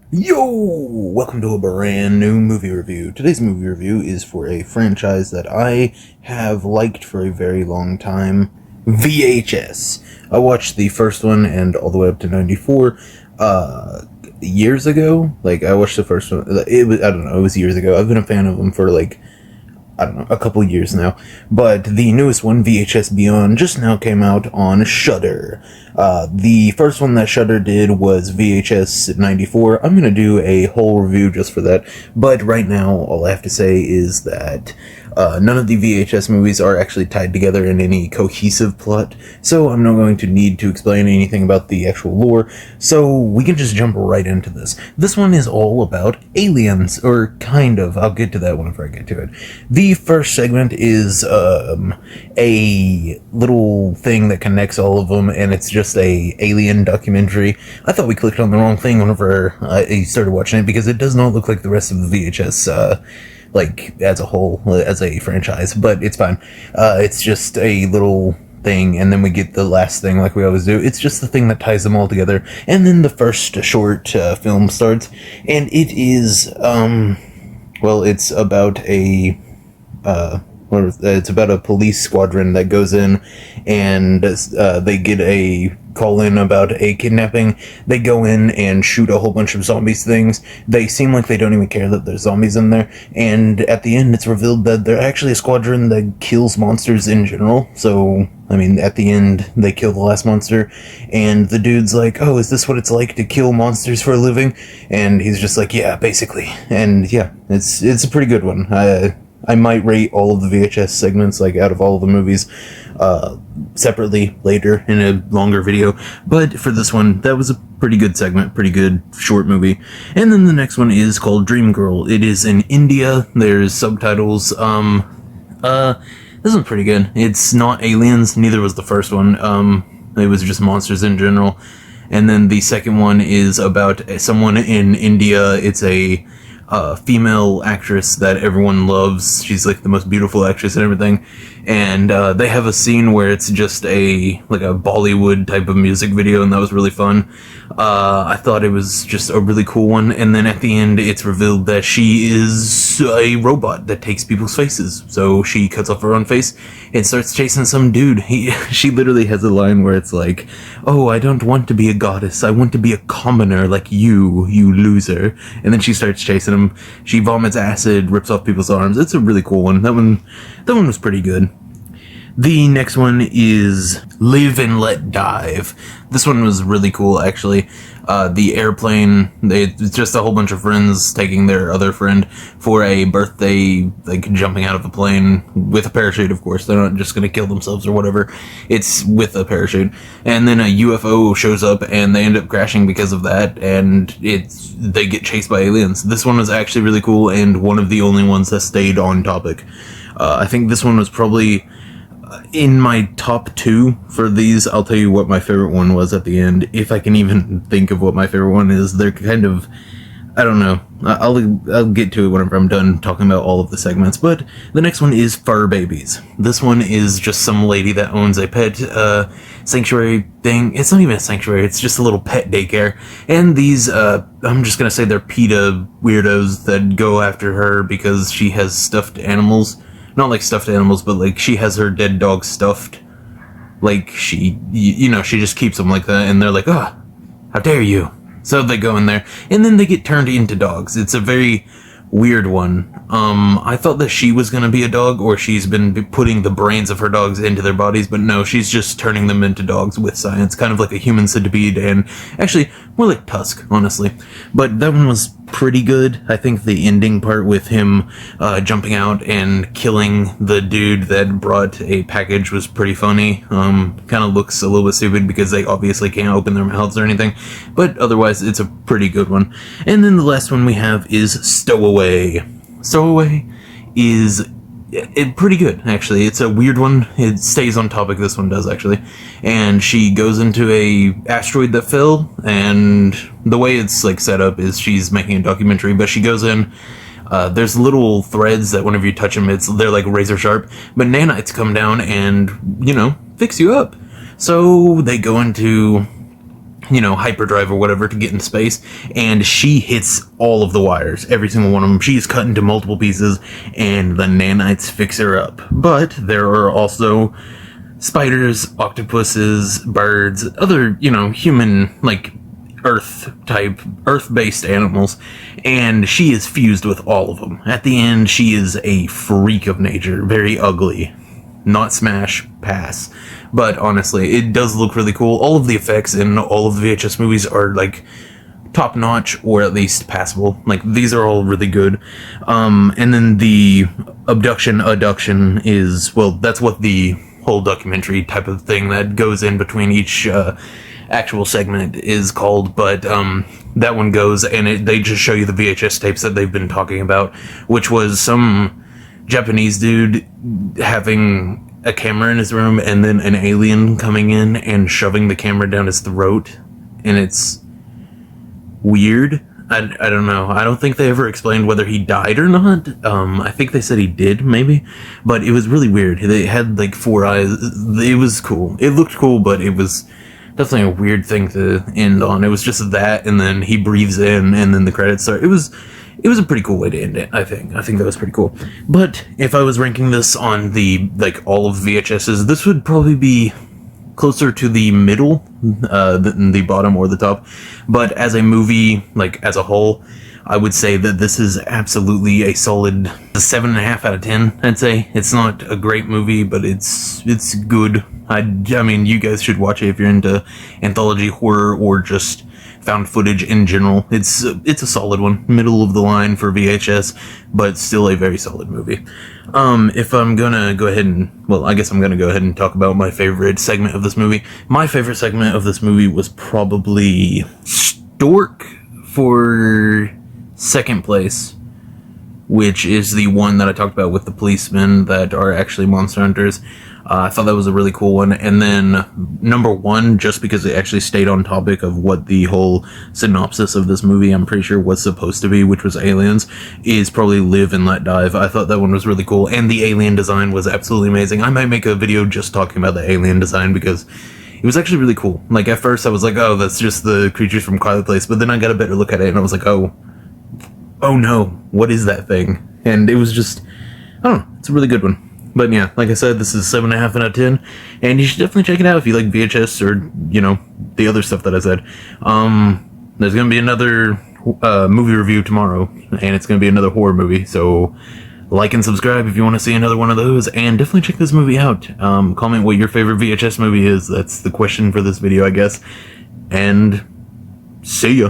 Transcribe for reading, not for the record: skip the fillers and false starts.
Yo! Welcome to a brand new movie review. Today's movie review is for a franchise that I have liked for a very long time, VHS. I watched the first one and all the way up to 94 years ago. I watched the first one. It was years ago. I've been a fan of them for a couple years now. But the newest one, VHS Beyond, just now came out on Shudder. The first one that Shudder did was VHS 94. I'm gonna do a whole review just for that. But right now, all I have to say is that none of the VHS movies are actually tied together in any cohesive plot, so I'm not going to need to explain anything about the actual lore, so we can just jump right into this. This one is all about aliens, or kind of. I'll get to that whenever I get to it. The first segment is a little thing that connects all of them, and it's just a alien documentary. I thought we clicked on the wrong thing whenever I started watching it, because it does not look like the rest of the VHS as a whole, as a franchise, but it's fine. It's just a little thing, and then we get the last thing like we always do. It's just the thing that ties them all together, and then the first short film starts, and it is, it's about it's about a police squadron that goes in, and they get a call in about a kidnapping. They go in and shoot a whole bunch of zombies things. They seem like they don't even care that there's zombies in there, and at the end it's revealed that they're actually a squadron that kills monsters in general. So at the end they kill the last monster, and the dude's like, oh, is this what it's like to kill monsters for a living? And he's just like, yeah, basically. And yeah, it's a pretty good one. I might rate all of the VHS segments, out of all of the movies, separately later in a longer video. But for this one, that was a pretty good segment, pretty good short movie. And then the next one is called Dream Girl. It is in India. There's subtitles. This one's pretty good. It's not aliens. Neither was the first one. It was just monsters in general. And then the second one is about someone in India. It's a female actress that everyone loves. She's the most beautiful actress and everything. And they have a scene where it's just a Bollywood type of music video, and that was really fun. I thought it was just a really cool one. And then at the end, it's revealed that she is a robot that takes people's faces. So she cuts off her own face and starts chasing some dude. She literally has a line where it's like, oh, I don't want to be a goddess. I want to be a commoner like you loser. And then she starts chasing him. She vomits acid, rips off people's arms. It's a really cool one. That one was pretty good. The next one is Live and Let Dive. This one was really cool, actually. The airplane, it's just a whole bunch of friends taking their other friend for a birthday, jumping out of a plane with a parachute, of course. They're not just going to kill themselves or whatever. It's with a parachute. And then a UFO shows up, and they end up crashing because of that, and they get chased by aliens. This one was actually really cool, and one of the only ones that stayed on topic. I think this one was probably in my top 2 for these. I'll tell you what my favorite one was at the end, if I can even think of what my favorite one is. They're kind of, I don't know. I'll get to it whenever I'm done talking about all of the segments. But the next one is Fur Babies. This one is just some lady that owns a pet sanctuary thing. It's not even a sanctuary, it's just a little pet daycare. And these, I'm just gonna say they're PETA weirdos that go after her because she has stuffed animals. Not stuffed animals, but she has her dead dog stuffed. She just keeps them like that, and they're like, oh, how dare you. So they go in there, and then they get turned into dogs. It's a very weird one. I thought that she was gonna be a dog, or she's been putting the brains of her dogs into their bodies, but no, she's just turning them into dogs with science, kind of like a human centipede, and actually, more like Tusk, honestly. But that one was pretty good. I think the ending part with him jumping out and killing the dude that brought a package was pretty funny. Kind of looks a little bit stupid because they obviously can't open their mouths or anything, but otherwise it's a pretty good one. And then the last one we have is Stowaway. Stowaway is pretty good, actually. It's a weird one. It stays on topic, this one does, actually. And she goes into a asteroid that fell, and the way it's set up is she's making a documentary, but she goes in, there's little threads that whenever you touch them, they're razor sharp, but nanites come down and, fix you up. So they go into hyperdrive or whatever to get into space, and she hits all of the wires, every single one of them. She is cut into multiple pieces, and the nanites fix her up. But there are also spiders, octopuses, birds, other, human, Earth-based animals, and she is fused with all of them. At the end, she is a freak of nature, very ugly. Not smash, pass. But honestly, it does look really cool. All of the effects in all of the VHS movies are, top-notch, or at least passable. These are all really good. And then the adduction is, well, that's what the whole documentary type of thing that goes in between each actual segment is called, but that one goes, and they just show you the VHS tapes that they've been talking about, which was some Japanese dude having a camera in his room, and then an alien coming in and shoving the camera down his throat, and it's weird. I don't know. I don't think they ever explained whether he died or not. I think they said he did, maybe. But it was really weird. They had, 4 eyes. It was cool. It looked cool, but it was definitely a weird thing to end on. It was just that, and then he breathes in, and then the credits start. It was a pretty cool way to end it, I think. I think that was pretty cool. But if I was ranking this on the, all of VHSs, this would probably be closer to the middle than the bottom or the top. But as a movie, as a whole, I would say that this is absolutely a solid 7.5 out of 10, I'd say. It's not a great movie, but it's good. I mean, you guys should watch it if you're into anthology horror or just found footage in general. It's a solid one, middle of the line for VHS, but still a very solid movie. If I'm gonna go ahead and, well, I guess I'm gonna go ahead and talk about my favorite segment of this movie. My favorite segment of this movie was probably Stork for second place, which is the one that I talked about with the policemen that are actually monster hunters. I thought that was a really cool one. And then number 1, just because it actually stayed on topic of what the whole synopsis of this movie, I'm pretty sure, was supposed to be, which was aliens, is probably Live and Let Dive. I thought that one was really cool, and the alien design was absolutely amazing. I might make a video just talking about the alien design, because it was actually really cool. At first I was like, oh, that's just the creatures from Quiet Place, but then I got a better look at it, and I was like, oh no, what is that thing? And it was just, I don't know, it's a really good one. But yeah, like I said, this is 7.5 out of 10, and you should definitely check it out if you like VHS or, the other stuff that I said. There's gonna be another movie review tomorrow, and it's gonna be another horror movie, so like and subscribe if you want to see another one of those, and definitely check this movie out. Comment what your favorite VHS movie is. That's the question for this video, I guess. And see ya.